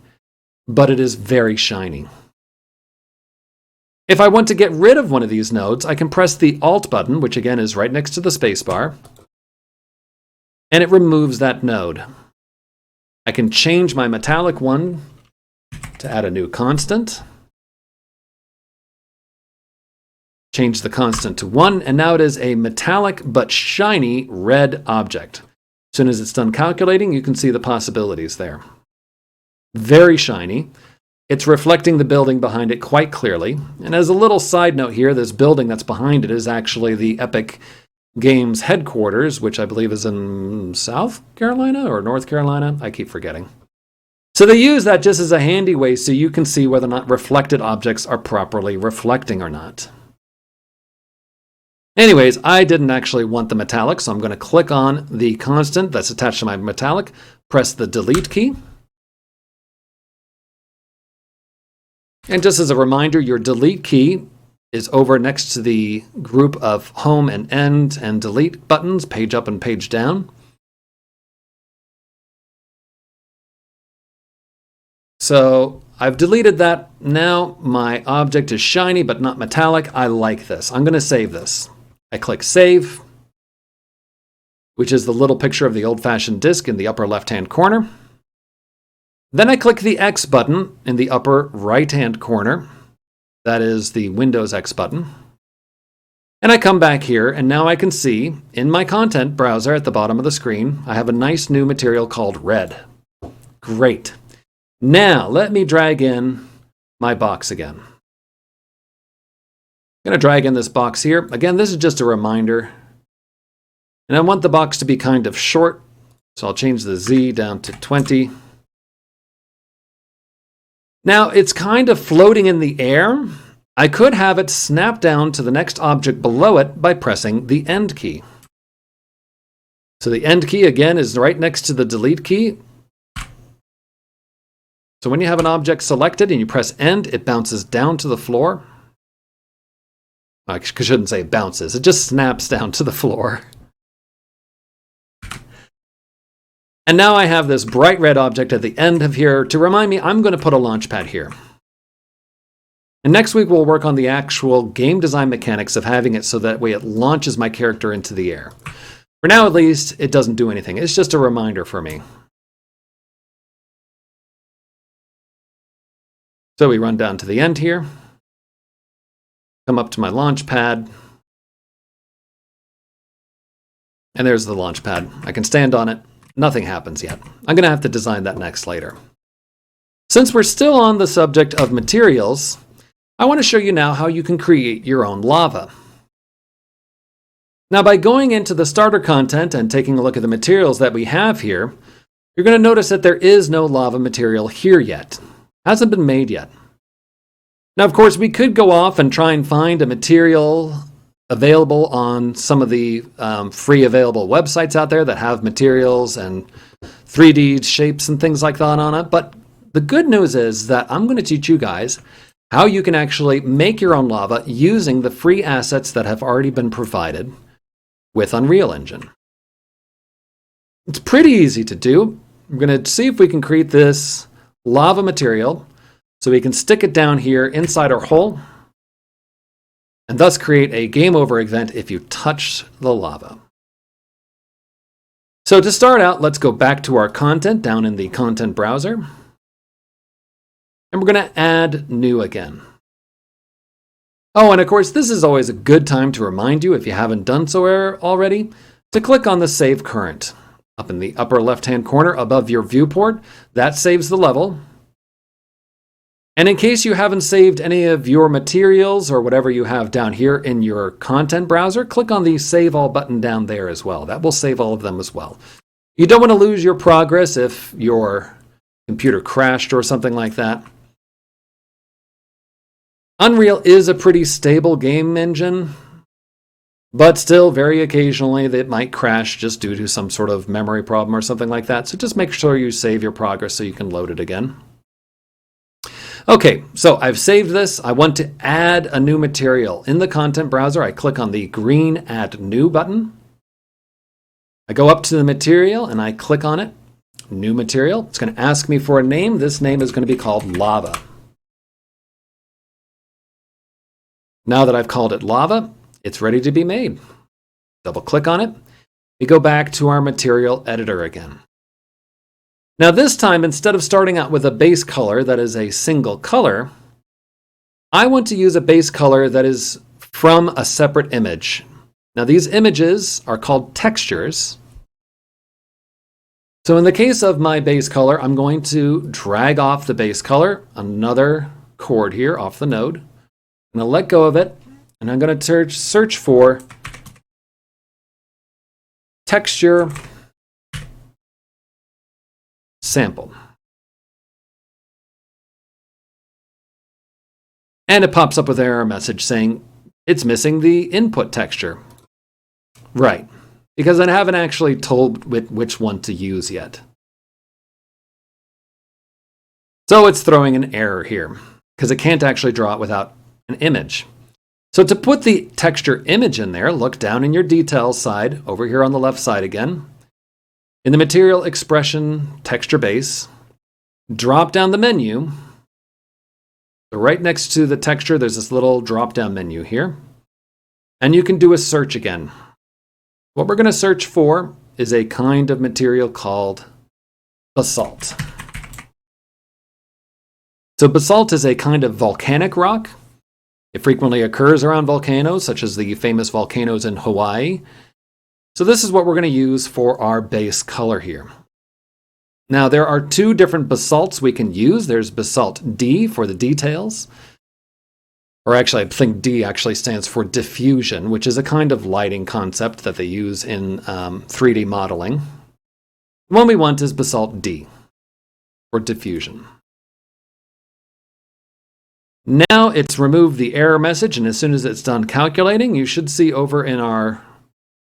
but it is very shiny. If I want to get rid of one of these nodes, I can press the Alt button, which again is right next to the spacebar, and it removes that node. I can change my metallic one to add a new constant. Change the constant to 1, and now it is a metallic but shiny red object. As soon as it's done calculating, you can see the possibilities there. Very shiny. It's reflecting the building behind it quite clearly. And as a little side note here, this building that's behind it is actually the Epic Games headquarters, which I believe is in South Carolina or North Carolina. I keep forgetting. So they use that just as a handy way so you can see whether or not reflected objects are properly reflecting or not. Anyways, I didn't actually want the metallic, so I'm going to click on the constant that's attached to my metallic, press the delete key. And just as a reminder, your delete key is over next to the group of home and end and delete buttons, page up and page down. So I've deleted that. Now my object is shiny but not metallic. I like this. I'm going to save this. I click Save, which is the little picture of the old-fashioned disk in the upper left-hand corner. Then I click the X button in the upper right-hand corner. That is the Windows X button. And I come back here, and now I can see in my content browser at the bottom of the screen, I have a nice new material called red. Great. Now let me drag in my box again. I'm going to drag in this box here. Again, this is just a reminder. And I want the box to be kind of short, so I'll change the Z down to 20. Now, it's kind of floating in the air. I could have it snap down to the next object below it by pressing the End key. So the End key, again, is right next to the Delete key. So when you have an object selected and you press End, it bounces down to the floor. I shouldn't say it bounces. It just snaps down to the floor. And now I have this bright red object at the end of here to remind me I'm going to put a launch pad here. And next week we'll work on the actual game design mechanics of having it so that way it launches my character into the air. For now at least, it doesn't do anything. It's just a reminder for me. So we run down to the end here. Come up to my launch pad. And there's the launch pad. I can stand on it. Nothing happens yet. I'm going to have to design that next later. Since we're still on the subject of materials, I want to show you now how you can create your own lava. Now, by going into the starter content and taking a look at the materials that we have here, you're going to notice that there is no lava material here yet. Hasn't been made yet. Now, of course, we could go off and try and find a material available on some of the free available websites out there that have materials and 3D shapes and things like that on it. But the good news is that I'm going to teach you guys how you can actually make your own lava using the free assets that have already been provided with Unreal Engine. It's pretty easy to do. We're going to see if we can create this lava material so we can stick it down here inside our hole and thus create a game over event if you touch the lava. So to start out, let's go back to our content down in the content browser. And we're going to add new again. Oh, and of course, this is always a good time to remind you, if you haven't done so already, to click on the Save Current. Up in the upper left-hand corner above your viewport, that saves the level. And in case you haven't saved any of your materials or whatever you have down here in your content browser, click on the Save All button down there as well. That will save all of them as well. You don't want to lose your progress if your computer crashed or something like that. Unreal is a pretty stable game engine. But still, very occasionally, it might crash just due to some sort of memory problem or something like that. So just make sure you save your progress so you can load it again. Okay, so I've saved this. I want to add a new material. In the content browser, I click on the green Add New button. I go up to the material and I click on it. New material. It's going to ask me for a name. This name is going to be called Lava. Now that I've called it Lava, it's ready to be made. Double click on it. We go back to our material editor again. Now this time, instead of starting out with a base color that is a single color, I want to use a base color that is from a separate image. Now these images are called textures. So in the case of my base color, I'm going to drag off the base color, another chord here off the node. I'm going to let go of it, and I'm going to search for texture sample. And it pops up with an error message saying it's missing the input texture. Right, because I haven't actually told which one to use yet. So it's throwing an error here because it can't actually draw it without an image. So to put the texture image in there, look down in your details side, over here on the left side again. In the material expression texture base, drop down the menu. So right next to the texture, there's this little drop down menu here. And you can do a search again. What we're going to search for is a kind of material called basalt. So basalt is a kind of volcanic rock. It frequently occurs around volcanoes, such as the famous volcanoes in Hawaii. So this is what we're going to use for our base color here. Now there are two different basalts we can use. There's basalt D for the details. Or actually, I think D actually stands for diffusion, which is a kind of lighting concept that they use in 3D modeling. The one we want is basalt D, or diffusion. Now it's removed the error message, and as soon as it's done calculating, you should see over in our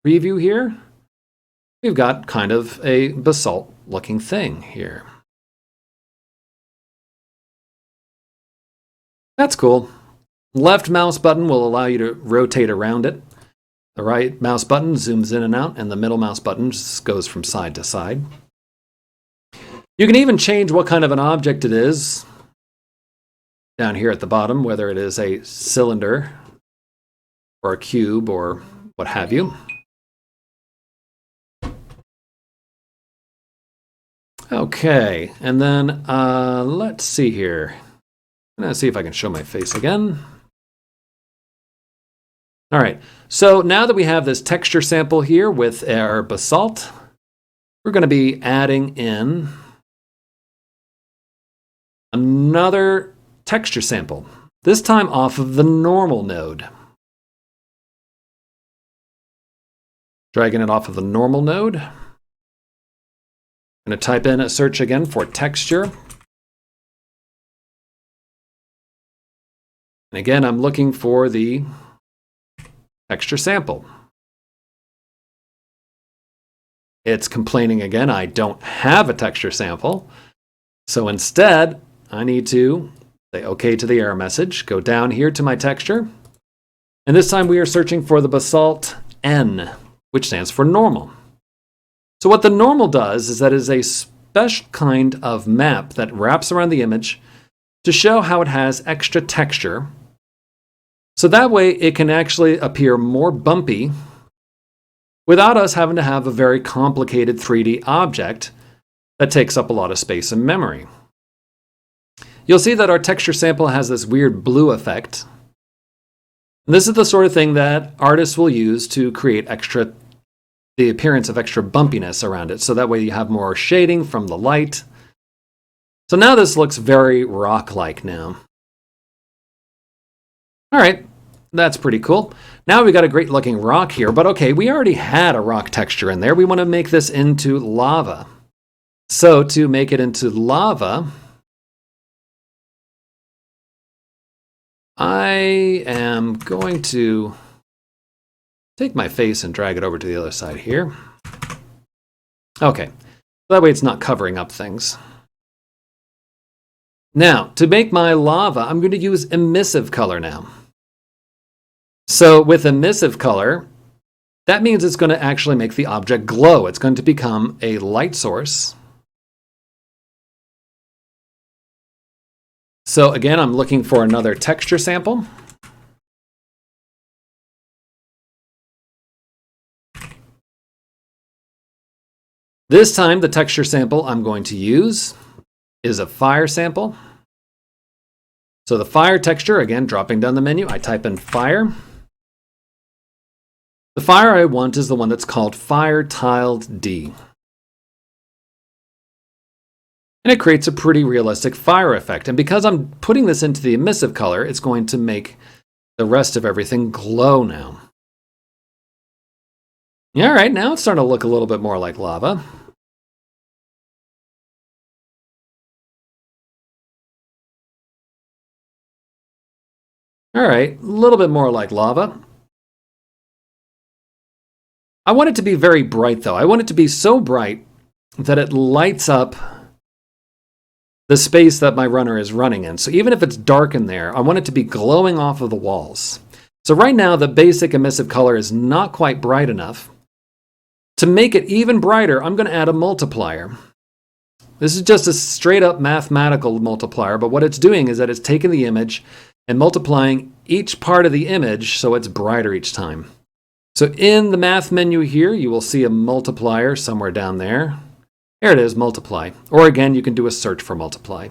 preview here, we've got kind of a basalt-looking thing here. That's cool. Left mouse button will allow you to rotate around it. The right mouse button zooms in and out, and the middle mouse button just goes from side to side. You can even change what kind of an object it is down here at the bottom, whether it is a cylinder or a cube or what have you. Okay, and then let's see here. I'm going to see if I can show my face again. All right, so now that we have this texture sample here with our basalt, we're going to be adding in another texture sample, this time off of the normal node. Dragging it off of the normal node. I'm going to type in a search again for texture. And again, I'm looking for the texture sample. It's complaining again, I don't have a texture sample. So instead, I need to say OK to the error message, go down here to my texture. And this time we are searching for the basalt N, which stands for normal. So what the normal does is that it is a special kind of map that wraps around the image to show how it has extra texture. So that way it can actually appear more bumpy without us having to have a very complicated 3D object that takes up a lot of space and memory. You'll see that our texture sample has this weird blue effect. And this is the sort of thing that artists will use to create the appearance of extra bumpiness around it. So that way you have more shading from the light. So now this looks very rock-like now. All right, that's pretty cool. Now we've got a great looking rock here, but okay, we already had a rock texture in there. We want to make this into lava. So to make it into lava, I am going to take my face and drag it over to the other side here. Okay, that way it's not covering up things. Now, to make my lava, I'm going to use emissive color now. So with emissive color, that means it's going to actually make the object glow. It's going to become a light source. So again, I'm looking for another texture sample. This time, the texture sample I'm going to use is a fire sample. So the fire texture, again, dropping down the menu, I type in fire. The fire I want is the one that's called Fire Tiled D. And it creates a pretty realistic fire effect. And because I'm putting this into the emissive color, it's going to make the rest of everything glow now. All right, now it's starting to look a little bit more like lava. All right, a little bit more like lava. I want it to be very bright, though. I want it to be so bright that it lights up the space that my runner is running in. So even if it's dark in there, I want it to be glowing off of the walls. So right now, the basic emissive color is not quite bright enough. To make it even brighter, I'm going to add a multiplier. This is just a straight up mathematical multiplier, but what it's doing is that it's taking the image and multiplying each part of the image so it's brighter each time. So in the math menu here, you will see a multiplier somewhere down there. Here it is, multiply. Or again, you can do a search for multiply.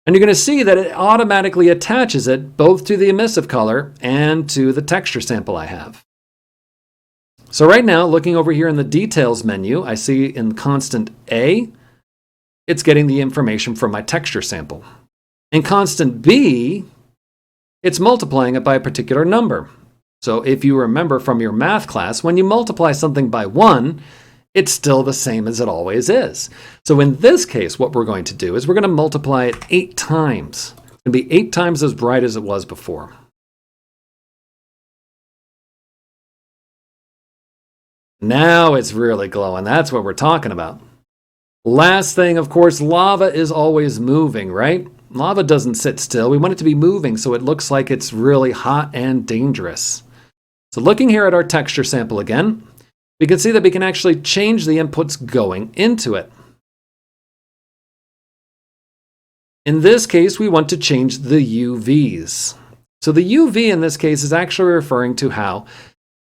And you're going to see that it automatically attaches it both to the emissive color and to the texture sample I have. So right now, looking over here in the details menu, I see in constant A, it's getting the information from my texture sample. In constant B, it's multiplying it by a particular number. So if you remember from your math class, when you multiply something by 1, it's still the same as it always is. So in this case, what we're going to do is we're going to multiply it 8 times. It's going to be 8 times as bright as it was before. Now it's really glowing. That's what we're talking about. Last thing, of course, lava is always moving, right? Lava doesn't sit still. We want it to be moving so it looks like it's really hot and dangerous. So looking here at our texture sample again, we can see that we can actually change the inputs going into it. In this case, we want to change the UVs. So the UV in this case is actually referring to how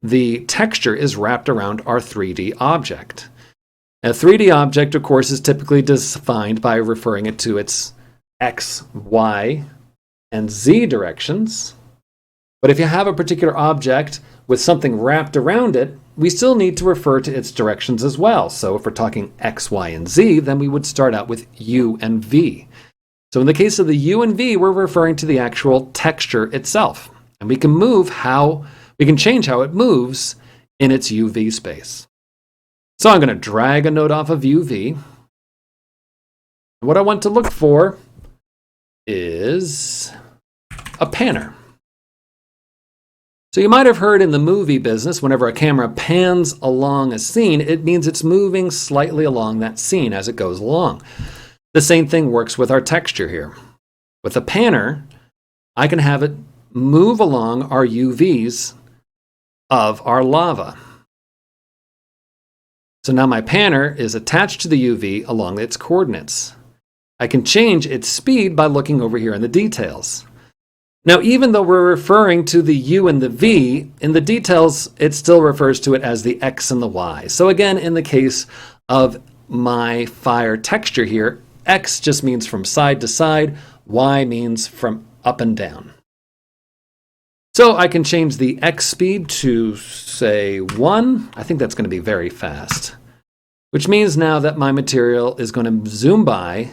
the texture is wrapped around our 3D object. A 3D object, of course, is typically defined by referring it to its X, Y, and Z directions. But if you have a particular object with something wrapped around it, we still need to refer to its directions as well. So if we're talking X, Y, and Z, then we would start out with U and V. So in the case of the U and V, we're referring to the actual texture itself. And we can change how it moves in its UV space. So I'm going to drag a node off of UV. And what I want to look for is a panner. So you might have heard in the movie business, whenever a camera pans along a scene, it means it's moving slightly along that scene as it goes along. The same thing works with our texture here. With a panner, I can have it move along our UVs of our lava. So now my panner is attached to the UV along its coordinates. I can change its speed by looking over here in the details. Now, even though we're referring to the U and the V, in the details, it still refers to it as the X and the Y. So again, in the case of my fire texture here, X just means from side to side, Y means from up and down. So I can change the X speed to, say, 1. I think that's going to be very fast, which means now that my material is going to zoom by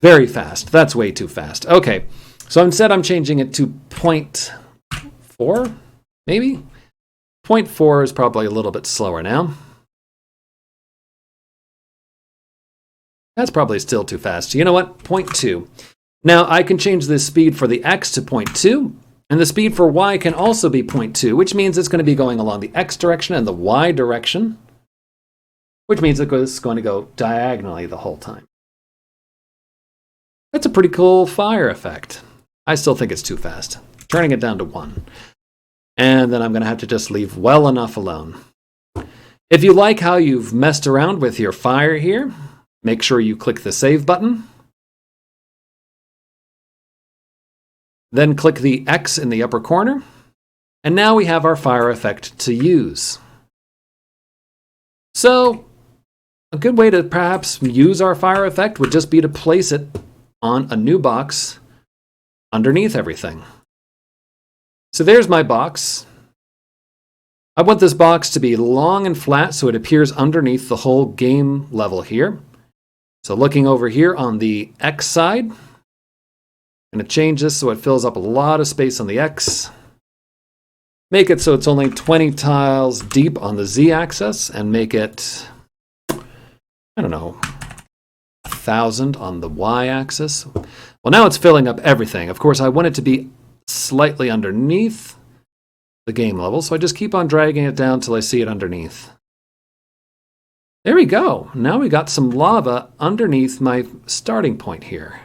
very fast. That's way too fast. Okay, so instead I'm changing it to 0.4, maybe? 0.4 is probably a little bit slower now. That's probably still too fast. You know what? 0.2. Now I can change the speed for the X to 0.2 And the speed for y can also be 0.2, which means it's going to be going along the x direction and the y direction, which means it's going to go diagonally the whole time. That's a pretty cool fire effect. I still think it's too fast. Turning it down to 1. And then I'm going to have to just leave well enough alone. If you like how you've messed around with your fire here, make sure you click the save button. Then click the X in the upper corner. And now we have our fire effect to use. So, a good way to perhaps use our fire effect would just be to place it on a new box underneath everything. So there's my box. I want this box to be long and flat so it appears underneath the whole game level here. So looking over here on the X side, I'm going to change this so it fills up a lot of space on the X. Make it so it's only 20 tiles deep on the Z axis and make it, I don't know, 1,000 on the Y axis. Well, now it's filling up everything. Of course, I want it to be slightly underneath the game level, so I just keep on dragging it down till I see it underneath. There we go. Now we got some lava underneath my starting point here.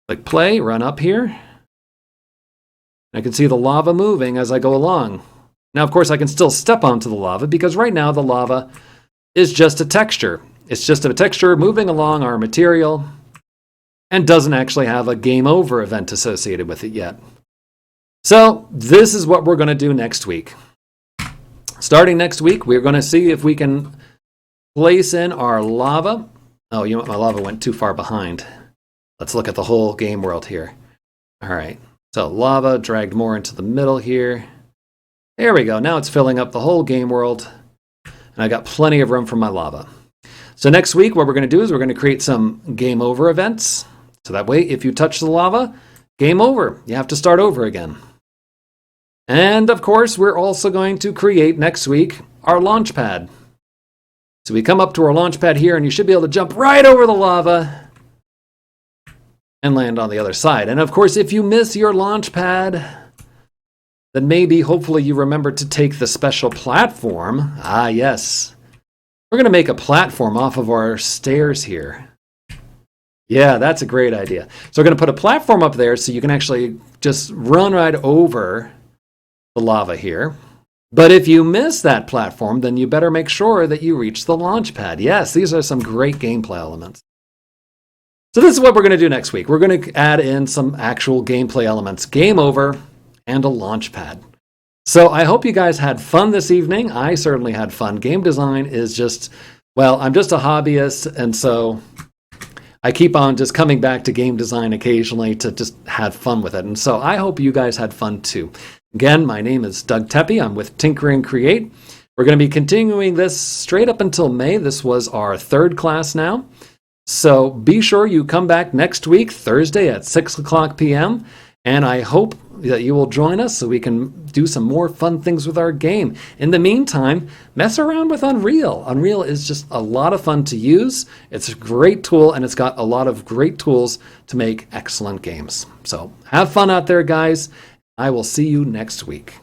Click play, run up here. I can see the lava moving as I go along. Now, of course, I can still step onto the lava because right now the lava is just a texture. It's just a texture moving along our material and doesn't actually have a game over event associated with it yet. So this is what we're going to do next week. Starting next week, we're going to see if we can place in our lava. Oh, you know what? My lava went too far behind. Let's look at the whole game world here. All right. So lava dragged more into the middle here. There we go. Now it's filling up the whole game world. And I got plenty of room for my lava. So next week, what we're going to do is we're going to create some game over events. So that way, if you touch the lava, game over. You have to start over again. And of course, we're also going to create next week our launch pad. So we come up to our launch pad here, and you should be able to jump right over the lava and land on the other side. And of course, if you miss your launch pad, then maybe, hopefully, you remember to take the special platform. Ah, yes. We're going to make a platform off of our stairs here. Yeah, that's a great idea. So we're going to put a platform up there so you can actually just run right over the lava here. But if you miss that platform, then you better make sure that you reach the launch pad. Yes, these are some great gameplay elements. So this is what we're going to do next week. We're going to add in some actual gameplay elements, game over, and a launch pad. So I hope you guys had fun this evening. I certainly had fun. Game design is just, well, I'm just a hobbyist, and so I keep on just coming back to game design occasionally to just have fun with it. And so I hope you guys had fun too. Again, my name is Doug Tepe. I'm with Tinker and Create. We're going to be continuing this straight up until May. This was our third class now. So be sure you come back next week, Thursday at 6 o'clock p.m. And I hope that you will join us so we can do some more fun things with our game. In the meantime, mess around with Unreal. Unreal is just a lot of fun to use. It's a great tool, and it's got a lot of great tools to make excellent games. So have fun out there, guys. I will see you next week.